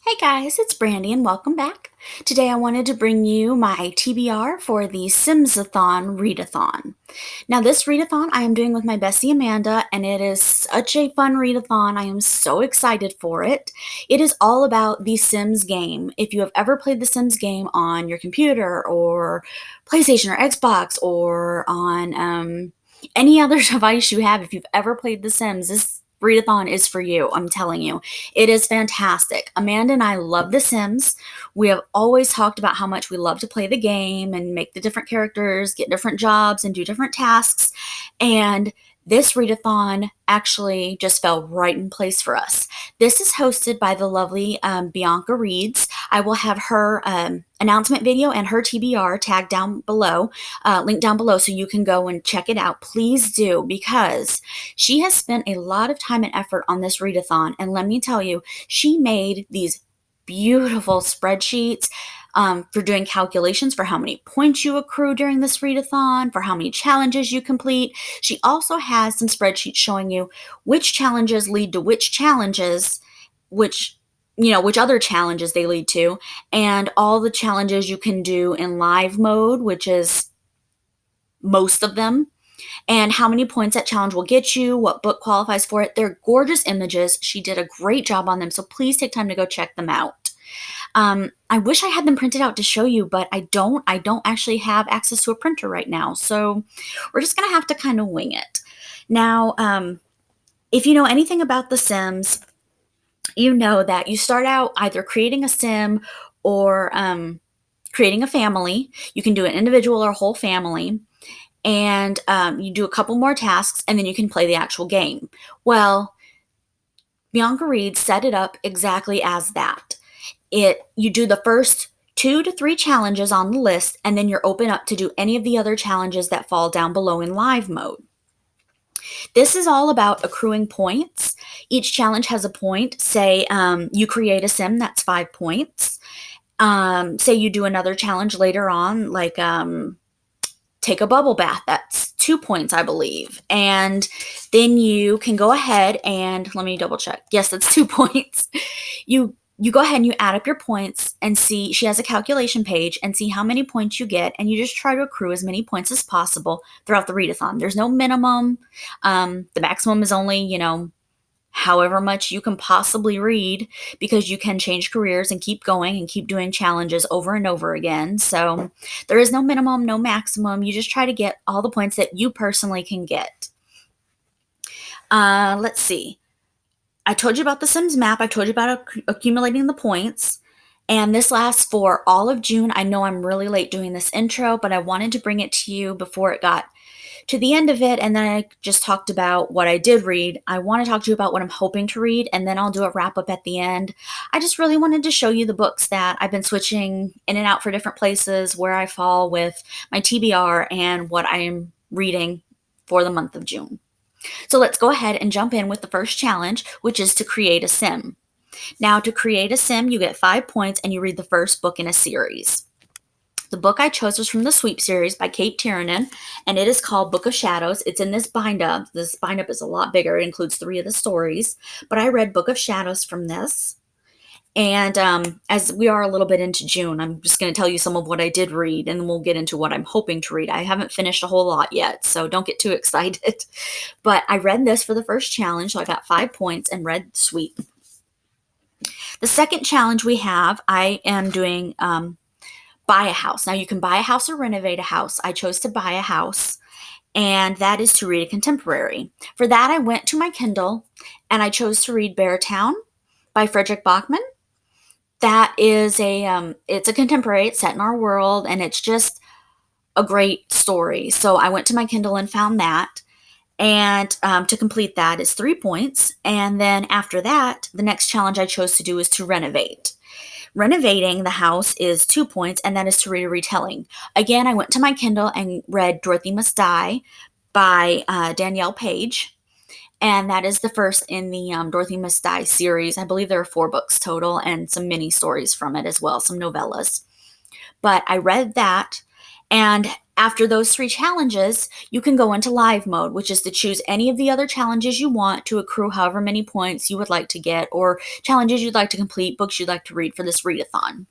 Hey guys, it's Brandy and welcome back. Today I wanted to bring you my TBR for the Simsathon readathon. Now this readathon I am doing with my bestie Amanda and it is such a fun readathon. I am so excited for it. It is all about the Sims game. If you have ever played the Sims game on your computer or PlayStation or Xbox or on any other device you have, if you've ever played The Sims, this readathon is for you. I'm telling you, it is fantastic. Amanda and I love The Sims. We have always talked about how much we love to play the game and make the different characters, get different jobs, and do different tasks. And this readathon actually just fell right in place for us. This is hosted by the lovely Bianca Reeds. I will have her announcement video and her TBR tagged down below, linked down below, so you can go and check it out. Please do, because she has spent a lot of time and effort on this readathon, and let me tell you, she made these beautiful spreadsheets for doing calculations for how many points you accrue during this readathon, for how many challenges you complete. She also has some spreadsheets showing you which challenges lead to which challenges, which other challenges they lead to, and all the challenges you can do in live mode, which is most of them, and how many points that challenge will get you, what book qualifies for it. They're gorgeous images. She did a great job on them, so please take time to go check them out. I wish I had them printed out to show you, but I don't actually have access to a printer right now, so we're just gonna have to kind of wing it. Now, if you know anything about The Sims, you know that you start out either creating a sim or creating a family. You can do an individual or a whole family, and you do a couple more tasks, and then you can play the actual game. Well, Bianca Reed set it up exactly as that. You do the first 2 to 3 challenges on the list, and then you're open up to do any of the other challenges that fall down below in live mode. This is all about accruing points. Each challenge has a point. Say you create a sim, that's 5 points. Say you do another challenge later on, like take a bubble bath, that's 2 points, I believe. And then you can go ahead and, let me double check. Yes, it's 2 points. You go ahead and you add up your points and see, she has a calculation page, and see how many points you get, and you just try to accrue as many points as possible throughout the readathon. There's no minimum. The maximum is only, however much you can possibly read, because you can change careers and keep going and keep doing challenges over and over again. So there is no minimum, no maximum. You just try to get all the points that you personally can get. Let's see. I told you about the Sims map. I told you about accumulating the points. And this lasts for all of June. I know I'm really late doing this intro, but I wanted to bring it to you before it got to the end of it. And then I just talked about what I did read. I want to talk to you about what I'm hoping to read, and then I'll do a wrap up at the end. I just really wanted to show you the books that I've been switching in and out for different places, where I fall with my TBR and what I am reading for the month of June. So let's go ahead and jump in with the first challenge, which is to create a sim. Now, to create a sim, you get 5 points and you read the first book in a series. The book I chose was from the Sweep series by Kate Tiernan, and it is called Book of Shadows. It's in this bind-up. This bind-up is a lot bigger. It includes 3 of the stories, but I read Book of Shadows from this. And as we are a little bit into June, I'm just going to tell you some of what I did read, and we'll get into what I'm hoping to read. I haven't finished a whole lot yet, so don't get too excited. But I read this for the first challenge, so I got 5 points and read Sweep. The second challenge we have, I am doing buy a house. Now, you can buy a house or renovate a house. I chose to buy a house, and that is to read a contemporary. For that, I went to my Kindle, and I chose to read Beartown by Frederick Bachman. That is it's a contemporary. It's set in our world, and it's just a great story. So I went to my Kindle and found that. And to complete that is 3 points. And then after that, the next challenge I chose to do is to renovate. Renovating the house is 2 points, and that is to read a retelling. Again, I went to my Kindle and read Dorothy Must Die by Danielle Page. And that is the first in the Dorothy Must Die series. I believe there are 4 books total and some mini stories from it as well, some novellas. But I read that, and After those 3 challenges, you can go into live mode, which is to choose any of the other challenges you want to accrue however many points you would like to get, or challenges you'd like to complete, books you'd like to read for this readathon.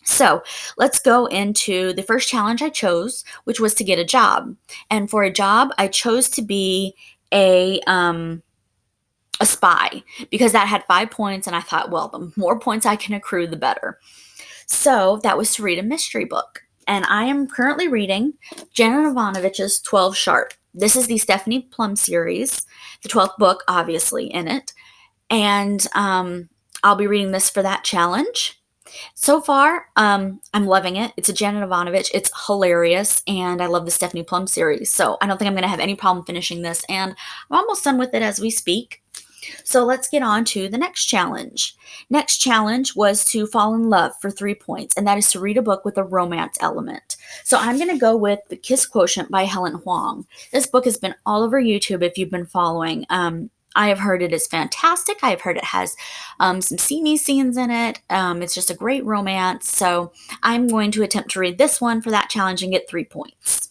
So let's go into the first challenge I chose, which was to get a job. And for a job, I chose to be a spy, because that had 5 points, and I thought, well, the more points I can accrue, the better. So that was to read a mystery book. And I am currently reading Janet Ivanovich's 12 Sharp. This is the Stephanie Plum series, the 12th book, obviously, in it. And I'll be reading this for that challenge. So far, I'm loving it. It's a Janet Ivanovich. It's hilarious, and I love the Stephanie Plum series. So I don't think I'm going to have any problem finishing this, and I'm almost done with it as we speak. So let's get on to the next challenge. Next challenge was to fall in love for 3 points, and that is to read a book with a romance element. So I'm going to go with The Kiss Quotient by Helen Huang. This book has been all over YouTube if you've been following. I have heard it is fantastic. I have heard it has some steamy scenes in it. It's just a great romance. So I'm going to attempt to read this one for that challenge and get 3 points.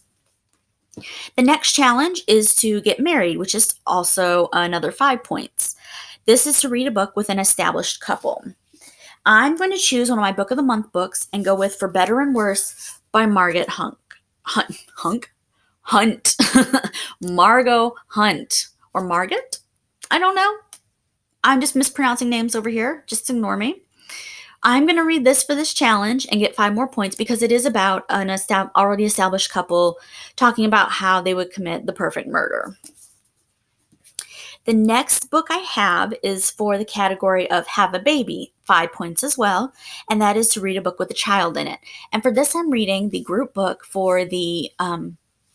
The next challenge is to get married, which is also another 5 points. This is to read a book with an established couple. I'm going to choose one of my Book of the Month books and go with For Better and Worse by Margot Hunt. Margot Hunt. Or Margot? I don't know. I'm just mispronouncing names over here. Just ignore me. I'm going to read this for this challenge and get 5 more points because it is about an already established couple talking about how they would commit the perfect murder. The next book I have is for the category of Have a Baby, 5 points as well, and that is to read a book with a child in it. And for this, I'm reading the group book for the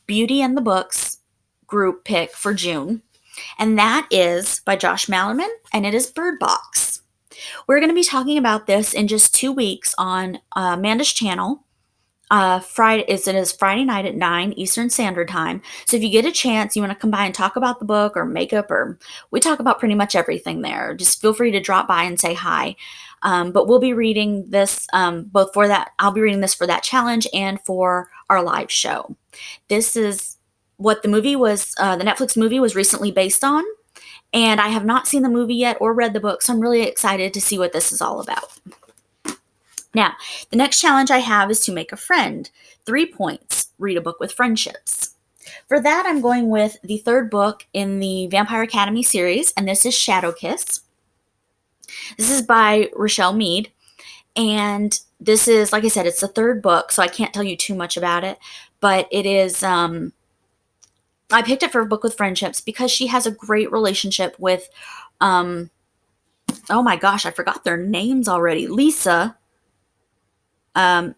Beauty and the Books group pick for June, and that is by Josh Malerman, and it is Bird Box. We're going to be talking about this in just 2 weeks on Amanda's channel. It is Friday night at 9 Eastern Standard Time. So if you get a chance, you want to come by and talk about the book or makeup, or we talk about pretty much everything there. Just feel free to drop by and say hi. But we'll be reading this both for that. I'll be reading this for that challenge and for our live show. This is what the movie was. The Netflix movie was recently based on. And I have not seen the movie yet or read the book, so I'm really excited to see what this is all about. Now, the next challenge I have is to make a friend. 3 points, read a book with friendships. For that, I'm going with the 3rd book in the Vampire Academy series, and this is Shadow Kiss. This is by Rochelle Mead, and this is, like I said, it's the 3rd book, so I can't tell you too much about it, but it is... I picked it for a book with friendships because she has a great relationship with, oh my gosh, I forgot their names already. Lisa and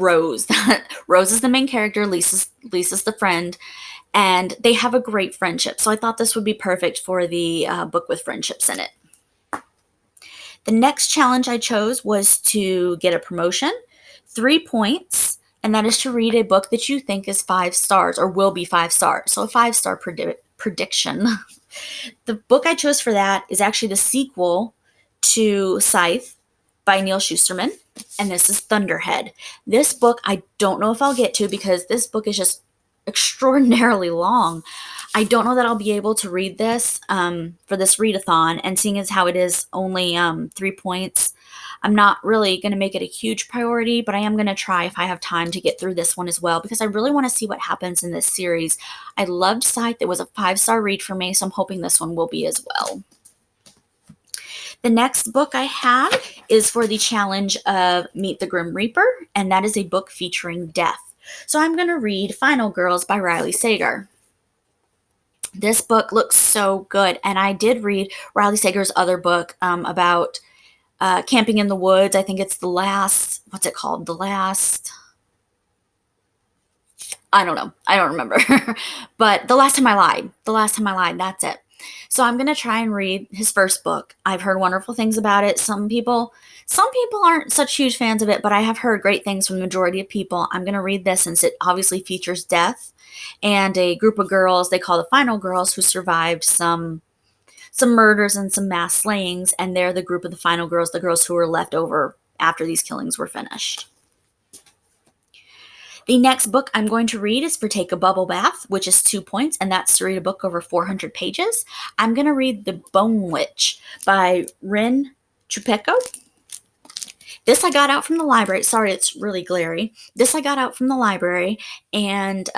Rose. Rose is the main character. Lisa's the friend, and they have a great friendship. So I thought this would be perfect for the book with friendships in it. The next challenge I chose was to get a promotion, 3 points. And that is to read a book that you think is 5 stars or will be 5 stars. So a 5-star prediction. The book I chose for that is actually the sequel to Scythe by Neil Shusterman. And this is Thunderhead. This book I don't know if I'll get to because this book is just extraordinarily long. I don't know that I'll be able to read this for this readathon. And seeing as how it is only 3 points, I'm not really going to make it a huge priority, but I am going to try if I have time to get through this one as well, because I really want to see what happens in this series. I loved Scythe. It was a 5-star read for me, so I'm hoping this one will be as well. The next book I have is for the challenge of Meet the Grim Reaper, and that is a book featuring death. So I'm going to read Final Girls by Riley Sager. This book looks so good, and I did read Riley Sager's other book about camping in the woods. I think it's the last, what's it called? The last, I don't know. I don't remember. But The Last Time I Lied. The Last Time I Lied. That's it. So I'm going to try and read his first book. I've heard wonderful things about it. Some people aren't such huge fans of it, but I have heard great things from the majority of people. I'm going to read this since it obviously features death and a group of girls they call the Final Girls who survived some murders and some mass slayings, and they're the group of the Final Girls, the girls who were left over after these killings were finished. The next book I'm going to read is for Take a Bubble Bath, which is 2 points, and that's to read a book over 400 pages. I'm going to read The Bone Witch by Rin Chupeco. This I got out from the library. Sorry, it's really glary. This I got out from the library, and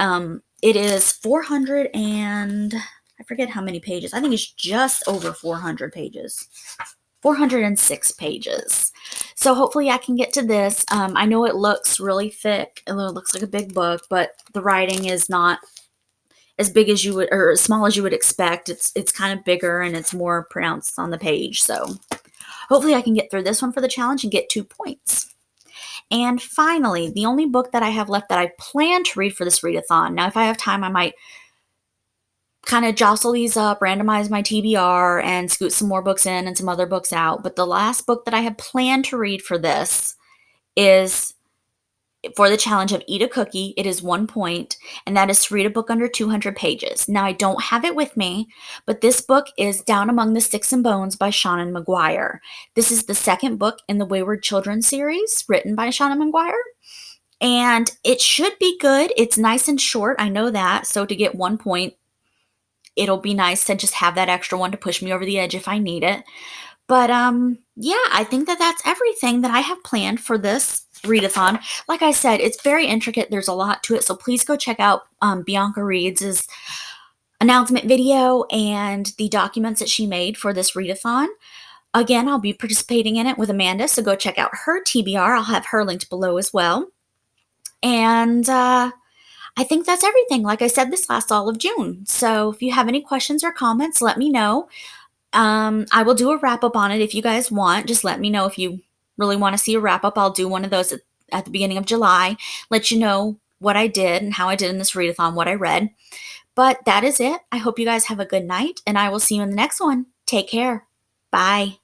it is 400 and I forget how many pages. I think it's just over 400 pages. 406 pages. So hopefully I can get to this. I know it looks really thick. It looks like a big book, but the writing is not as big as you would, or as small as you would expect. It's kind of bigger and it's more pronounced on the page. So hopefully I can get through this one for the challenge and get 2 points. And finally, the only book that I have left that I plan to read for this readathon. Now, if I have time, I might kind of jostle these up, randomize my TBR, and scoot some more books in and some other books out. But the last book that I have planned to read for this is for the challenge of Eat a Cookie. It is 1 point, and that is to read a book under 200 pages. Now, I don't have it with me, but this book is Down Among the Sticks and Bones by Seanan McGuire. This is the second book in the Wayward Children series written by Seanan McGuire. And it should be good. It's nice and short. I know that. So to get 1 point, it'll be nice to just have that extra one to push me over the edge if I need it. But yeah, I think that that's everything that I have planned for this readathon. Like I said, it's very intricate. There's a lot to it. So please go check out Bianca Reed's announcement video and the documents that she made for this readathon. Again, I'll be participating in it with Amanda, so go check out her TBR. I'll have her linked below as well. And I think that's everything. Like I said, this lasts all of June. So if you have any questions or comments, let me know. I will do a wrap-up on it if you guys want. Just let me know if you really want to see a wrap-up. I'll do one of those at the beginning of July, let you know what I did and how I did in this readathon, what I read. But that is it. I hope you guys have a good night, and I will see you in the next one. Take care. Bye.